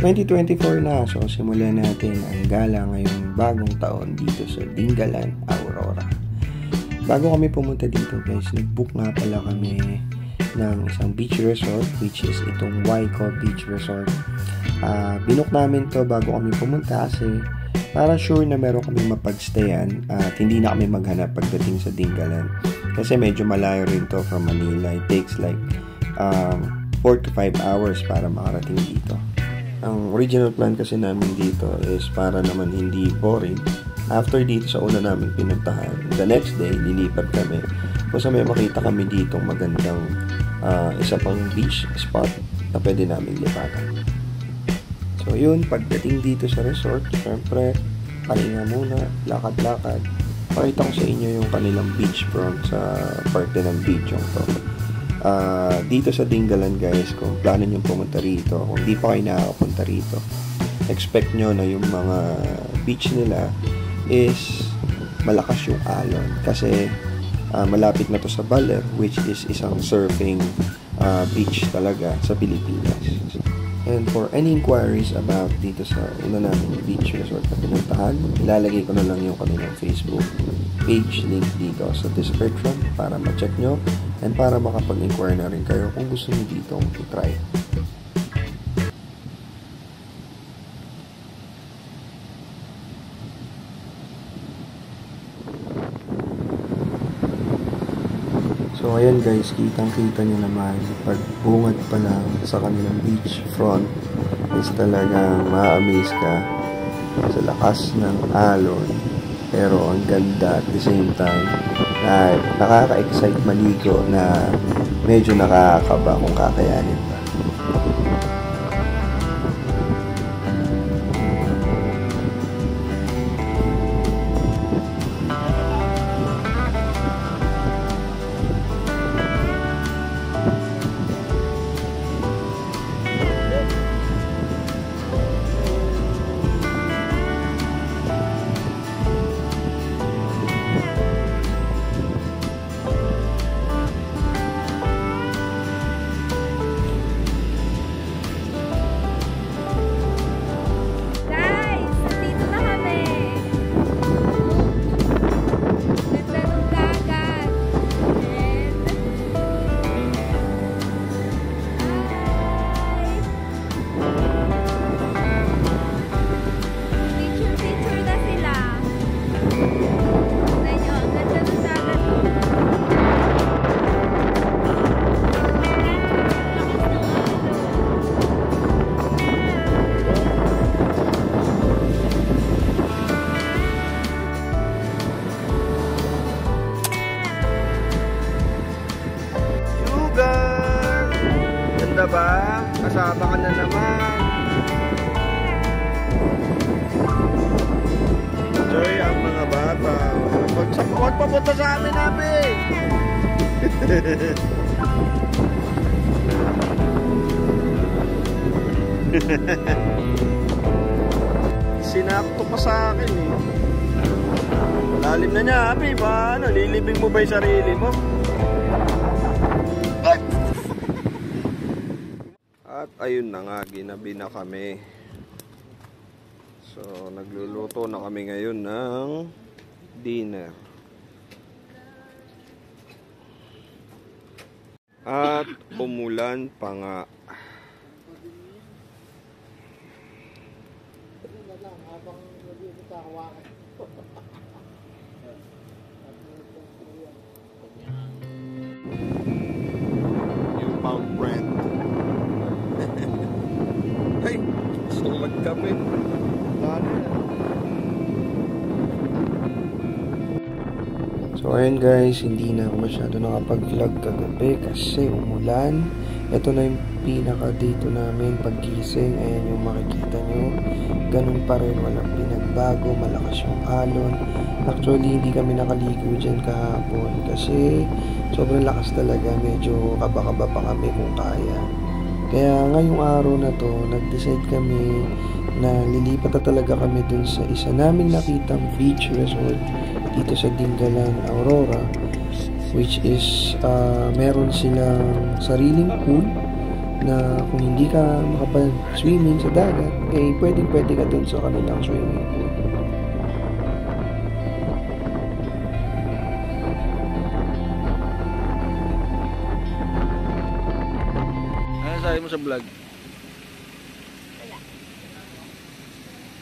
2024 na, so simulan natin ang gala ngayong bagong taon dito sa Dingalan, Aurora. Bago kami pumunta dito guys, nag-book nga pala kami ng isang beach resort, which is itong Waiko Beach Resort. Binook namin to bago kami pumunta kasi para sure na meron kami mapagstayan at hindi na kami maghanap pagdating sa Dingalan. Kasi medyo malayo rin to from Manila. It takes like 4 to 5 hours para makarating dito. Ang original plan kasi namin dito is para naman hindi boring. After dito sa una namin pinuntahan, the next day, lilipat kami. Kung sa may makita kami dito magandang isa pang beach spot na pwede namin lipatan. So yun, pagdating dito sa resort, syempre, pahinga muna, lakad-lakad. Pakita ko sa inyo yung kanilang beach front sa parte ng beach yung to. Dito sa Dingalan guys, kung plano nyo pumunta rito, kung di pa kayo nakakapunta rito, expect nyo na yung mga beach nila is malakas yung alon kasi malapit na to sa Baler, which is isang surfing beach talaga sa Pilipinas. And for any inquiries about dito sa una namin beach resort na pinuntahan, ilalagay ko na lang yung kanilang Facebook page link dito sa description para ma-check nyo and para makapag-inquire na rin kayo kung gusto nyo dito i-try. So ayan guys, kitang-kita nyo naman pagbungad pa lang sa kanilang beach front is talagang ma-amaze ka sa lakas ng alon, pero ang ganda at the same time na nakaka-excite maligo na medyo nakakaba kung kakayanin pa. Ba? Kasama ka na naman. Enjoy ang mga bata. Huwag papunta sa amin namin. Sinakto pa sa akin eh. Lalim na niya, Happy. Ba? Ano, lilibing mo ba yung sarili mo? At ayun na nga, ginabi na kami. So, nagluluto na kami ngayon ng dinner. At umulan pa nga. Yung pump brand. Ay, sulat kami. So ayun guys, hindi na ako masyado nakapag-vlog kagabi kasi umulan. Ito na yung pinaka dito namin paggising. Ayan yung makikita nyo. Ganun pa rin, walang pinagbago, malakas yung alon. Actually, hindi kami nakaligo dyan kahapon kasi sobrang lakas talaga. Medyo kaba-kaba pa kami kung kaya. Kaya ngayong araw na to, nag-decide kami na lilipat na talaga kami dun sa isa naming nakitang beach resort dito sa Dingalan, Aurora, which is meron silang sariling pool na kung hindi ka makapag-swimming sa dagat, eh pwede ka dun sa kanilang swimming pool. Ano sabi mo sa vlog?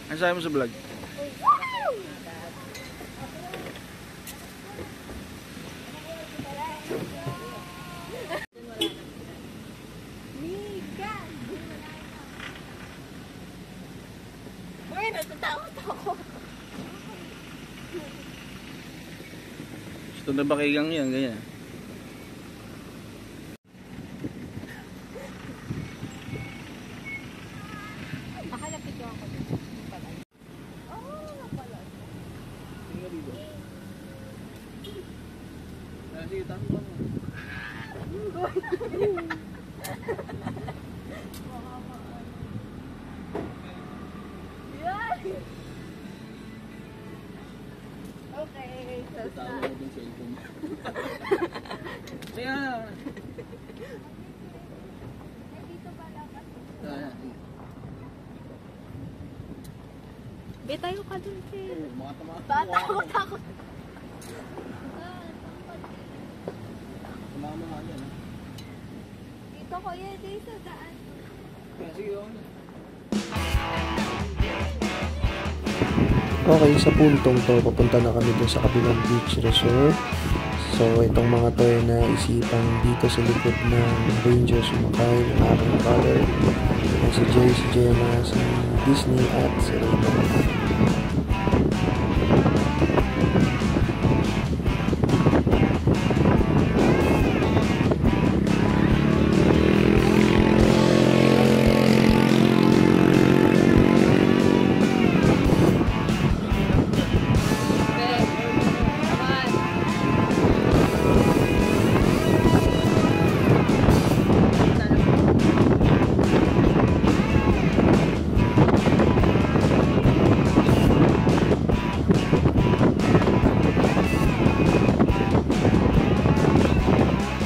Ano sabi mo sa vlog? Uy, natatakot ako. Gusto na ba kaigang yan? Ganyan. Nakalapit yung ako dito. Oh, napala. Sige, tama mo. Okay, so Kaya. dito pala kasi. Be, tayo ka dun, Phil. Tatakot ako. Sumama ka dyan. Dito ko yan, dito sa daan. Sige, Okay, sa puntong to, papunta na kami dun sa kabilang beach resort. So, itong mga to ay naisipang dito sa likod ng Ranger sumakay ng aking brother. Si Jay, si Gemma, si Disney at si Raymond.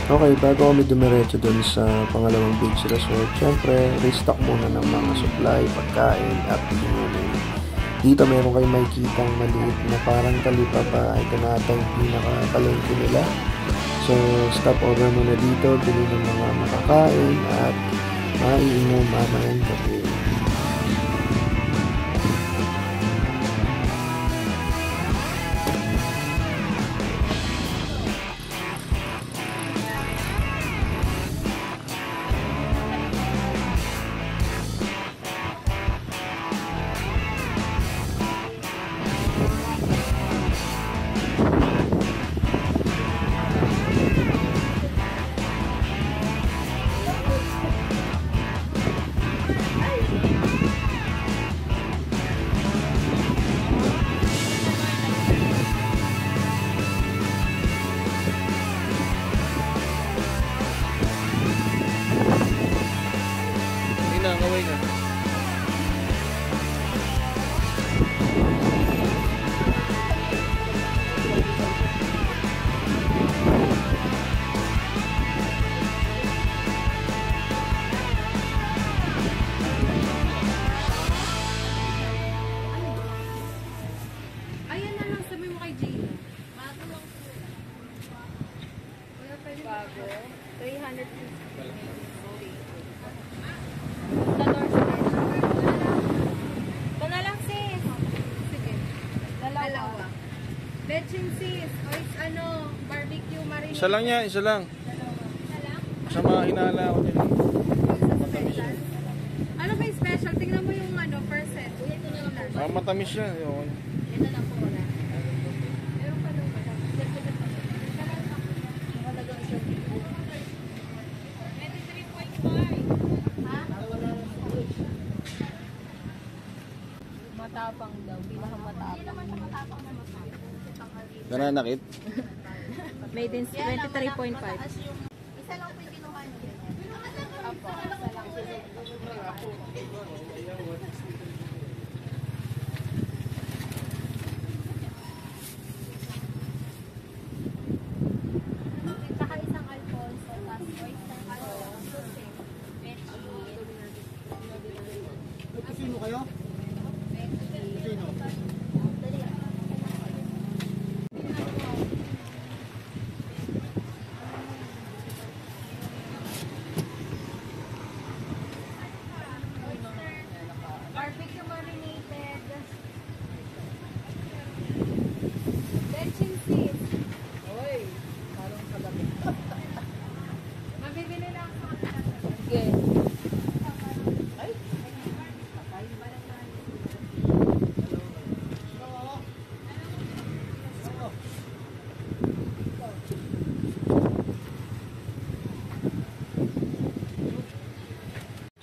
Okay, bago kami dumiretso dun sa pangalawang beach resort, syempre, restock muna ng mga supply, pagkain, at inumin. Dito meron kayo makikitang maliit na parang talipapa. Ito na ata yung pinaka-palengke nila. So, stop over muna dito, bili ng mga makakain at maiinom mamayang gabi. Kaway ka. Ayan na lang, sabi mo kay Gina. Bago. 350. Ito na lang, sis. Sige. Dalawa. Lechon, sis. O it's barbecue marinade. Isa lang yan, isa lang. Isa lang? Sa mga hinala ko din. Matamis Special. yan. Ano ba yung special? Tingnan mo yung per set. Ito na lang. Matamis yan. Okay. Ito lang po wala. Meron pa doon. Nakalagang siya. 23.5. Ha? Matapang daw. Pinakamatapang. Hindi naman siya matapang na matapang. Nananakit? Made in 23.5. Isa lang po yung kinuha niyo. Apo, isa lang. Saka isang Alfonso, tapos isang Alfonso,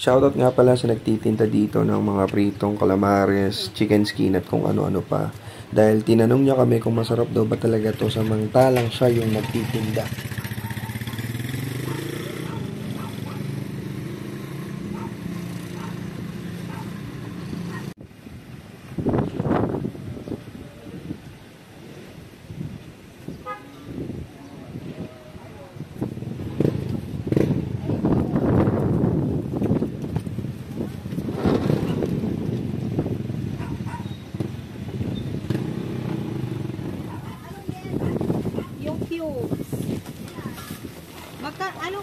Shoutout nga pala sa nagtitinda dito ng mga pritong calamares, chicken skin at kung ano-ano pa. Dahil tinanong niya kami kung masarap daw ba talaga to samantalang siya yung nagtitinda. Yung cubes.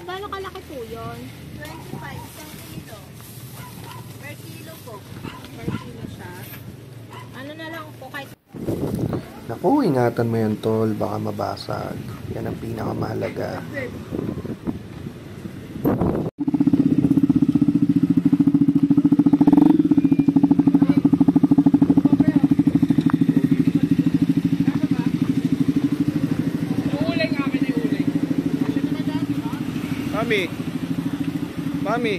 Gano'ng kalaki po yun? 25, isang kilo. Per kilo po. Per kilo siya. Ano na lang po kahit Naku, ingatan mo yan tol, baka mabasag. Yan ang pinakamahalaga. Mami. Mami.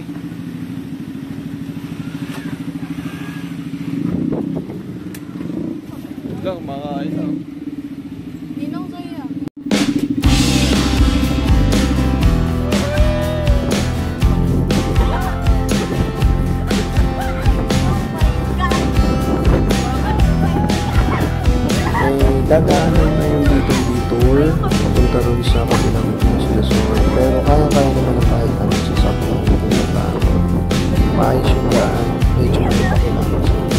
Lang, makain na. Ninong sa'yo. Dadaanan na yung detour papunta rin sa kabilang Luzon. Pero kaya-kaya naman ang kahit anong sasakyan kung nabang. Maayos yung daan, medyo may pakilangan sa inyo.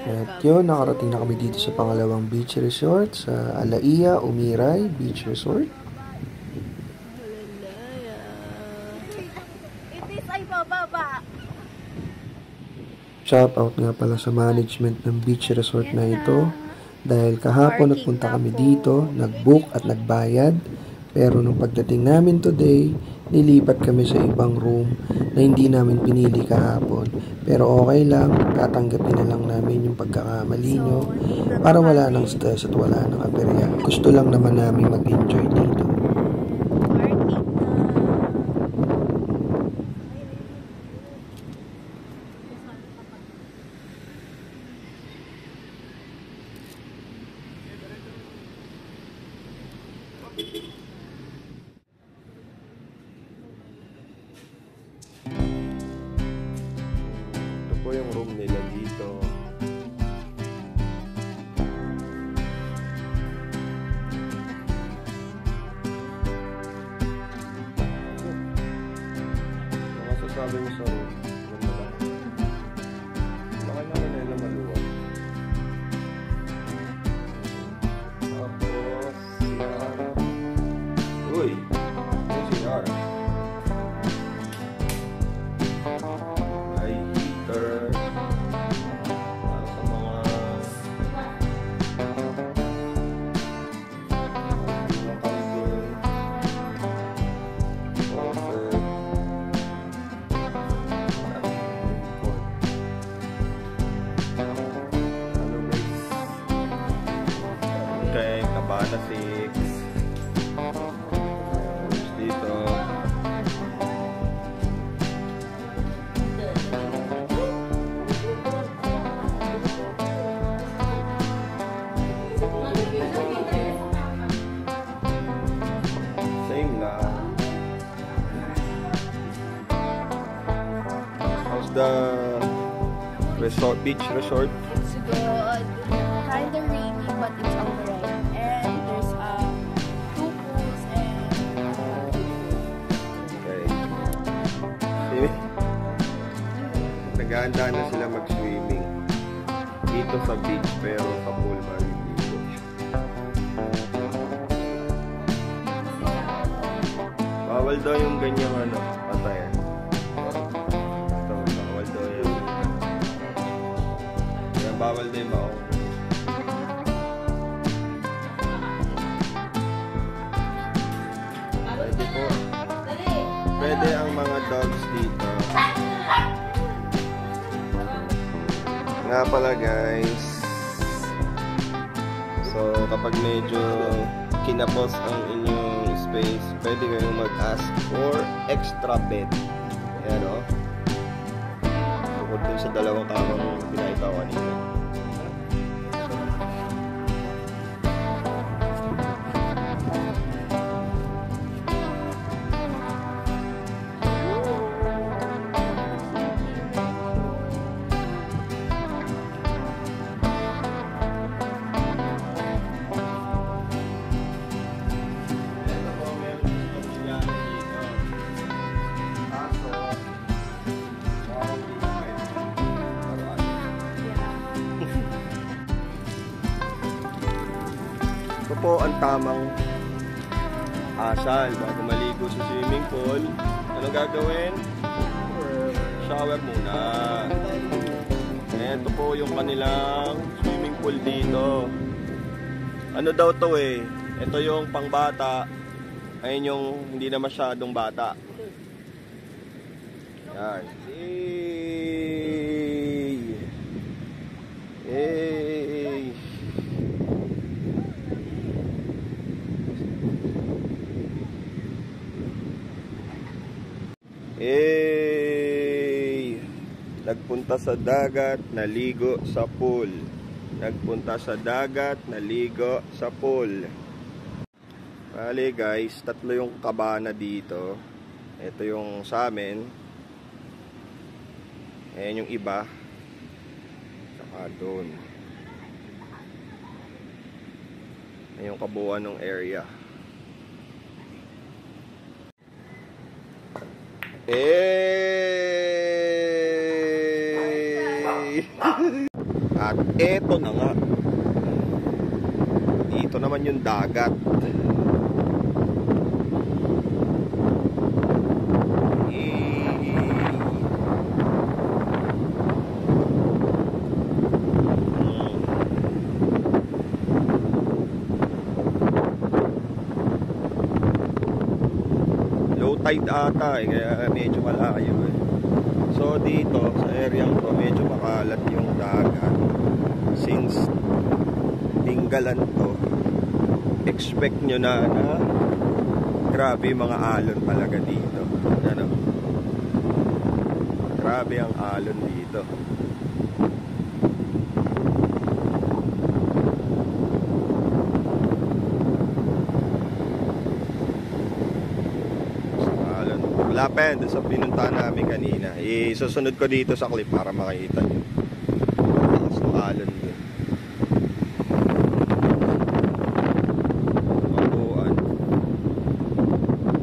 At yun, nakarating na kami dito sa pangalawang beach resort sa Alaia, Umiray Beach Resort. It is ay bababa. Shout out nga pala sa management ng beach resort na ito. Dahil kahapon nagpunta kami dito, nag-book at nagbayad. Pero nung pagdating namin today, nilipat kami sa ibang room na hindi namin pinili kahapon. Pero okay lang, tatanggapin na lang namin yung pagkakamali nyo para wala ng stress at wala ng aberya. Gusto lang naman namin mag-enjoy dito. Ito po yung room nila dito. Ano masasabi mo sa room? Ganda ba? Laki naman nila maluwag. Tapos, CR. Uy! Yung CR. May heater. Para sa mga kalbo. Offer. Okay, Cabana 6. Dito. Same lang. How's the resort, beach resort? It's good. Kinda rainy, but it's alright. And there's two pools and Okay. Nag-aanda na sila mag-swimming dito sa beach pero sa pool maliligo. Bawal daw yung ganyang patayan. Ito, bawal daw yung kaya bawal din ba ako? Pwede po. Pwede ang mga dogs dito. Nga pala guys. So kapag medyo kinapos ang inyong space, pwede kayong mag-ask for extra bed. Ayan o. Bukod dun sa dalawang kamang pinakita ko kanina. Ito po ang tamang asal bago maligo sa swimming pool. Anong gagawin? Shower muna. Ito po yung kanilang swimming pool dito. Ano daw to eh? Ito yung pangbata. Ayun yung hindi na masyadong bata. Yan. Hey! Hey! Nagpunta sa dagat, naligo sa pool. Nagpunta sa dagat, naligo sa pool. Bale guys, tatlo yung kabana dito. Ito yung sa amin. Ayan yung iba. Saka doon. Ayan yung kabuuan ng area. Hey! At eto na nga. Dito naman yung dagat. Low tide ata eh, kaya medyo malayo eh. So dito sa area to medyo makalat yung dagat. Since Dingalan to, expect nyo na grabe mga alon talaga dito. Ano? Grabe ang alon dito. Wala pa yan doon sa pinuntahan namin kanina. Isusunod ko dito sa clip para makita nyo. Lakas ng alon doon. Mabuan.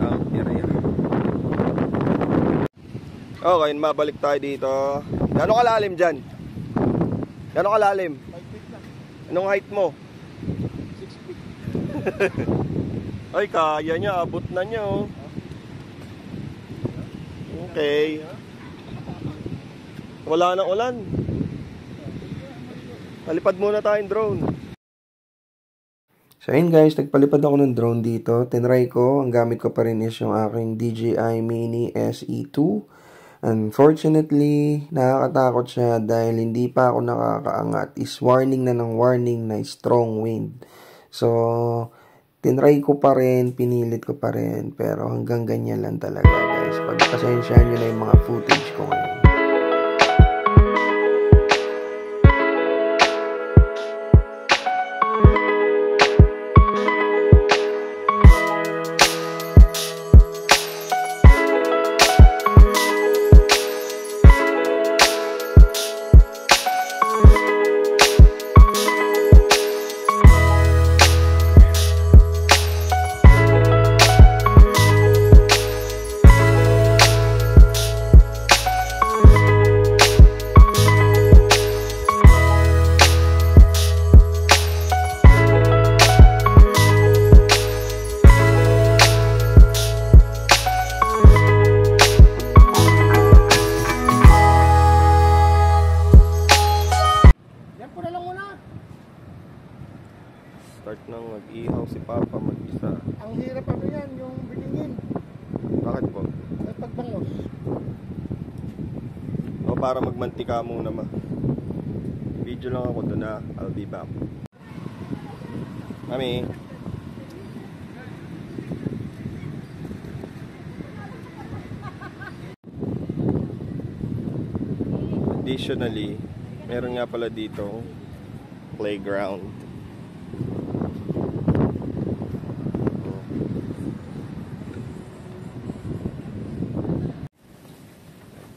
Ang area. Okay, mabalik tayo dito. Gano'ng kalalim dyan? Gano'ng kalalim? 5 feet lang. Anong height mo? 6 feet. Ay, kaya niya. Abot na niya oh. Okay. Wala nang ulan. Palipad muna tayong drone. So ayun guys, nagpalipad ako ng drone dito. Tinry ko, ang gamit ko pa rin is yung aking DJI Mini SE2. Unfortunately, nakakatakot siya dahil hindi pa ako nakakaangat. Is warning na ng warning na strong wind. So, tinry ko pa rin, pinilit ko pa rin, pero hanggang ganyan lang talaga guys. Pagpasensyahan nyo na yung mga footage ko ngayon. Start nang mag-ihaw si Papa mag-isa. Ang hirap ano yan, yung bilingin. Bakit po? At pagbangos. O para magmantika muna ma. Video lang ako doon na. I'll be back. Mami. Additionally, meron nga pala dito playground.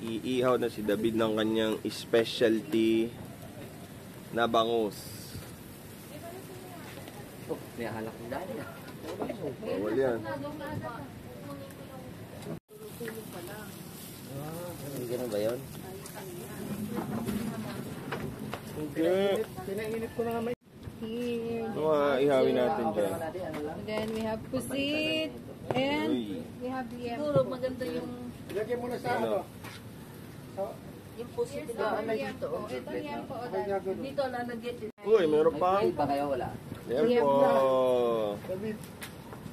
Iihaw na si David ng kanyang specialty na bangus. Oh, may halak ng dali. Bawal yan. Ganun ba yun? Okay. Pinainit ko na nga may... Here. Ito nga, ihawin natin dyan. Then we have pusit. And Uy. we have yam. Siguro maganda yung Ilagay mo na sa ano? yung pusit na ano dito. Ito yam po. O, Dito lalagyan din. Uy, meron pa. Ba kayo wala? Yan po.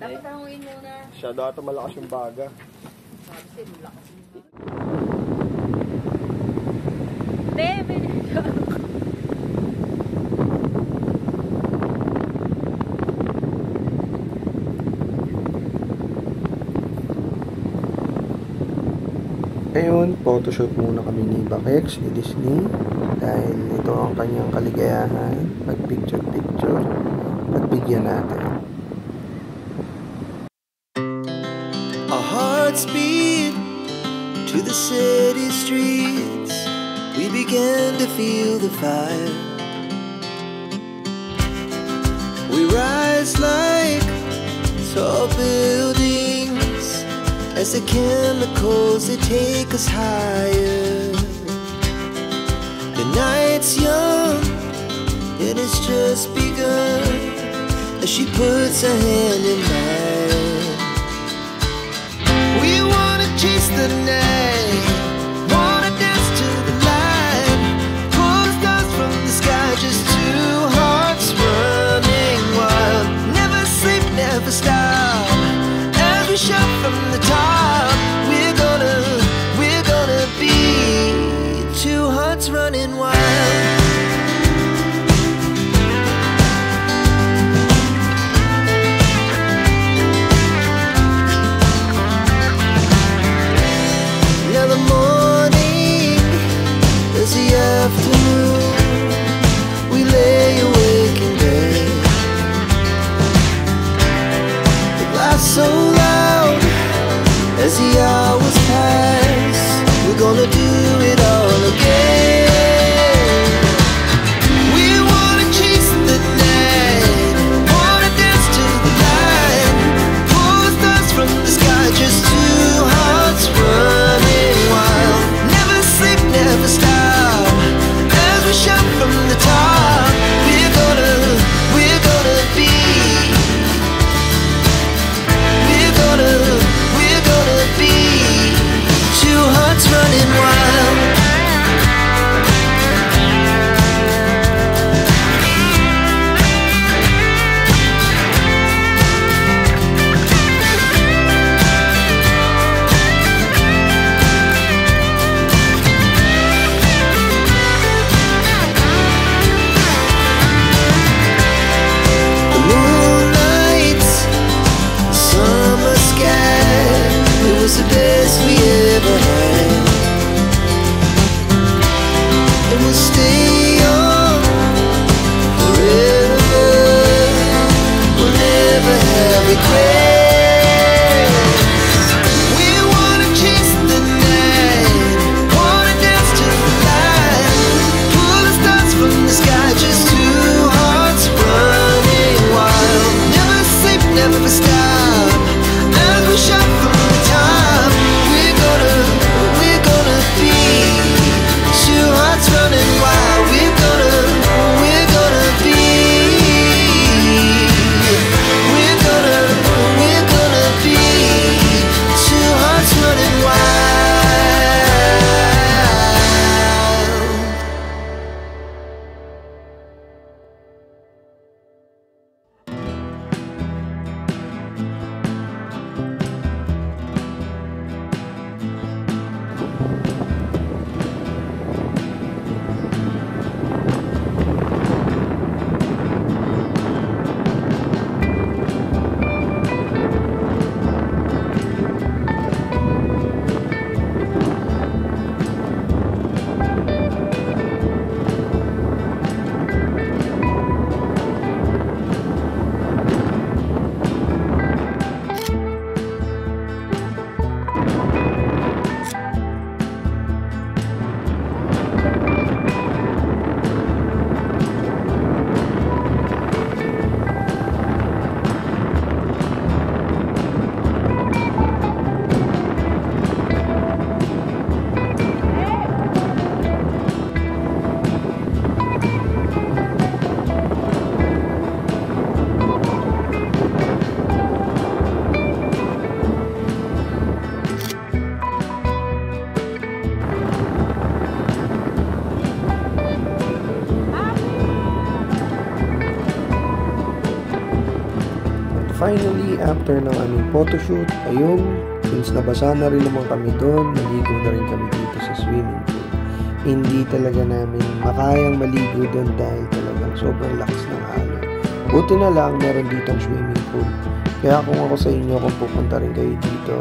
Dapat hanguin muna. Siya data malakas yung baga. Ayun, photoshoot muna kami ni Bakex, ni Disney. Dahil ito ang kanyang kaligayahan. Pag-picture-picture. Pagbigyan natin. Our hearts beat to the city streets. We began to feel the fire. We rise like tall buildings as the chemicals they take us higher. The night's young and it's just begun. As she puts her hand in mine, we wanna chase the night, wanna dance to the light, pull the stars from the sky, just two hearts running wild. Never sleep, never stop, as we shout from the top. We're gonna be two hearts running wild. Now the morning is the afternoon, we lay awake in bed. The laughs so loud as the hours pass, we're gonna do it all again. We wanna chase the night, wanna dance to the light, pull the stars from the sky, just two hearts running wild. Never sleep, never stop, as we shout from the top. We're gonna be, we're gonna be two hearts running wild. The moonlight, summer sky, it was the best we ever had. And we'll stay on forever, we'll never have regrets. We wanna chase the night, wanna dance to the light, pull the stars from the sky, just two hearts running wild. Never sleep, never stop, as we shout from the top. We're gonna be two hearts running wild. We're gonna be, we're gonna be two hearts running wild. Finally, after ng aming photoshoot, ayun, since nabasa na rin naman kami doon, maligo na rin kami dito sa swimming pool. Hindi talaga namin makayang maligo doon dahil talagang sobrang lakas ng alon. Buti na lang, meron ditong swimming pool. Kaya kung ako sa inyo, kung pupunta rin kayo dito,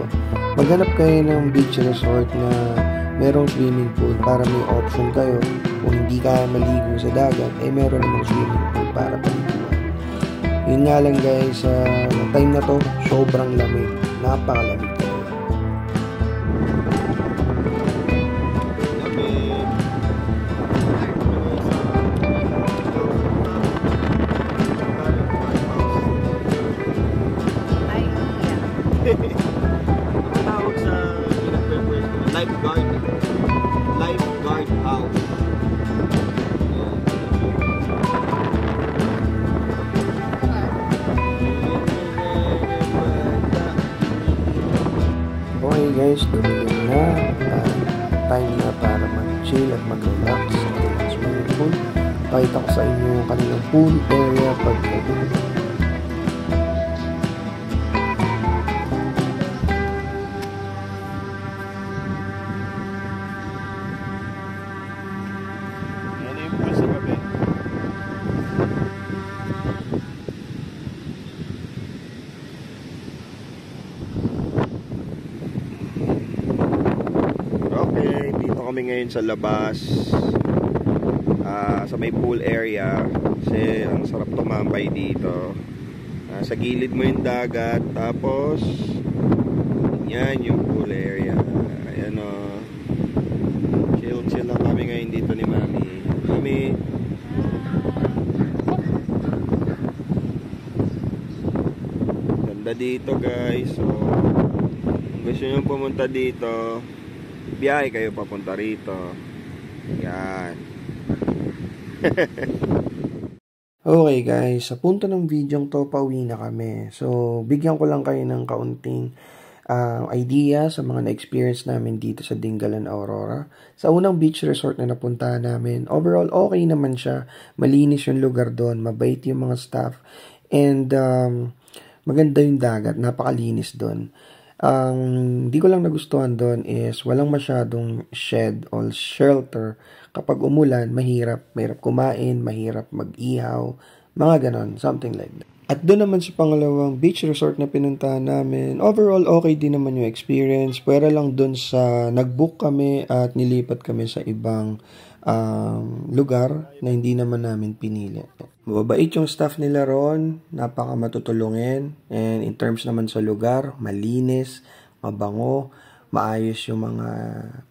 maghanap kayo ng beach resort na merong swimming pool para may option kayo. Kung hindi kaya maligo sa dagat, meron namang swimming pool para paliguan. Yun nga lang guys, sa time na to, sobrang lamig. Napakalamig talaga. Tawag sa lifeguard house. guys, dumilim na. Time na para mag-chill at mag-relax sa swimming pool. Pakita ko sa inyo yung kanilang pool area pagka-dumilim. Okay, dito kami ngayon sa labas, sa may pool area kasi ang sarap tumambay dito. Sa gilid mo yung dagat, tapos yan yung pool area. Ayan o, chill lang kami ngayon dito ni Mami. Mami, ganda dito guys. So kung gusto nyo pumunta dito, biyahe kayo papunta rito. Yan. Okay guys, sa punto ng video to, pauwi na kami. So, bigyan ko lang kayo ng kaunting idea sa mga na-experience namin dito sa Dingalan, Aurora. Sa unang beach resort na napuntahan namin, overall okay naman siya. Malinis yung lugar doon, mabait yung mga staff, and maganda yung dagat, napakalinis doon. Ang di ko lang nagustuhan doon is walang masyadong shed or shelter. Kapag umulan, mahirap kumain, mahirap mag-ihaw, mga ganon, something like that. At doon naman sa pangalawang beach resort na pinuntahan namin, overall okay din naman yung experience. Pwera lang doon sa nag-book kami at nilipat kami sa ibang lugar na hindi naman namin pinili. Mababait yung staff nila ron, napaka matutulungin, and in terms naman sa lugar, malinis, mabango, maayos yung mga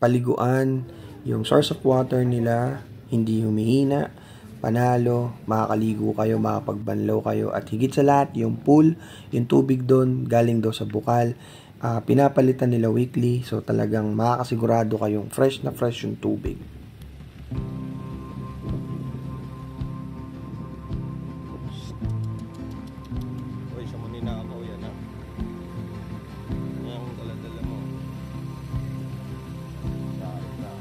paliguan, yung source of water nila hindi humihina, panalo, makakaligo kayo, makapagbanlaw kayo, at higit sa lahat yung pool, yung tubig doon galing daw sa bukal, pinapalitan nila weekly, so talagang makakasigurado kayong fresh na fresh yung tubig. Uy, sa muna na ako yan ha. Yan ang dala-dala mo. Sakit na.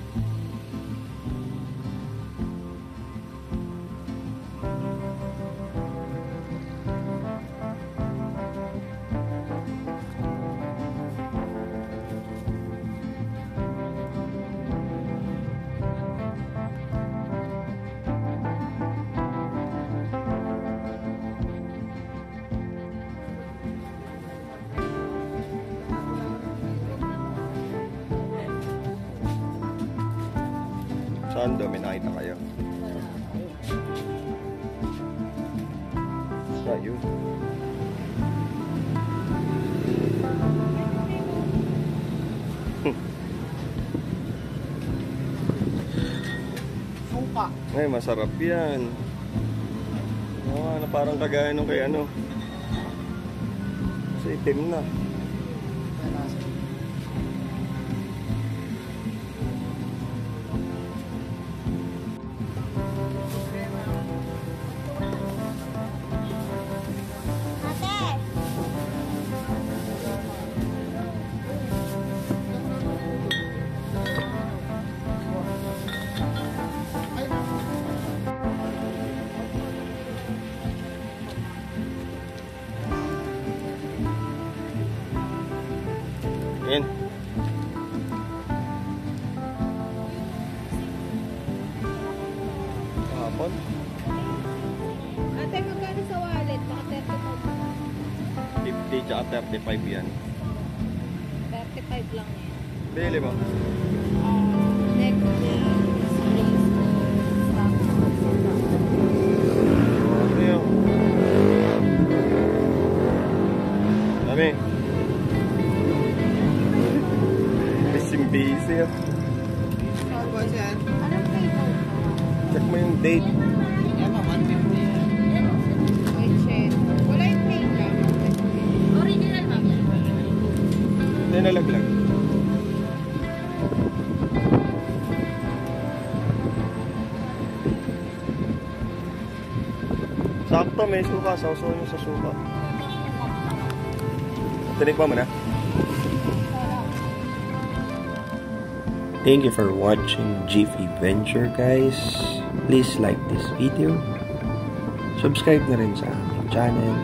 Saan daw? May nakita kayo? Sa yun. Sungka. Ay, masarap yan. Parang kagaya nung kay ano. Kasi itim na. Yan. Kahapon? Ate, magkano sa wallet? Baka 50 tsaka 35 yan. 35 lang yan. Bili mo. Next is stock. Ano yun? Dami. Busy. Anong flavor? Check mo yung date. Wait, check. Wala yung flavor. Original, ma'am. Hindi nalaglag. Sakto, may suka. Sausaw nyo sa suka. Tinig pa mo na. Thank you for watching Jiffy Venture, guys. Please like this video. Subscribe na rin sa aming channel.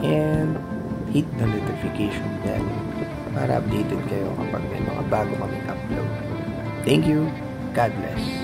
And hit the notification bell para updated kayo kapag may mga bago kaming upload. Thank you. God bless.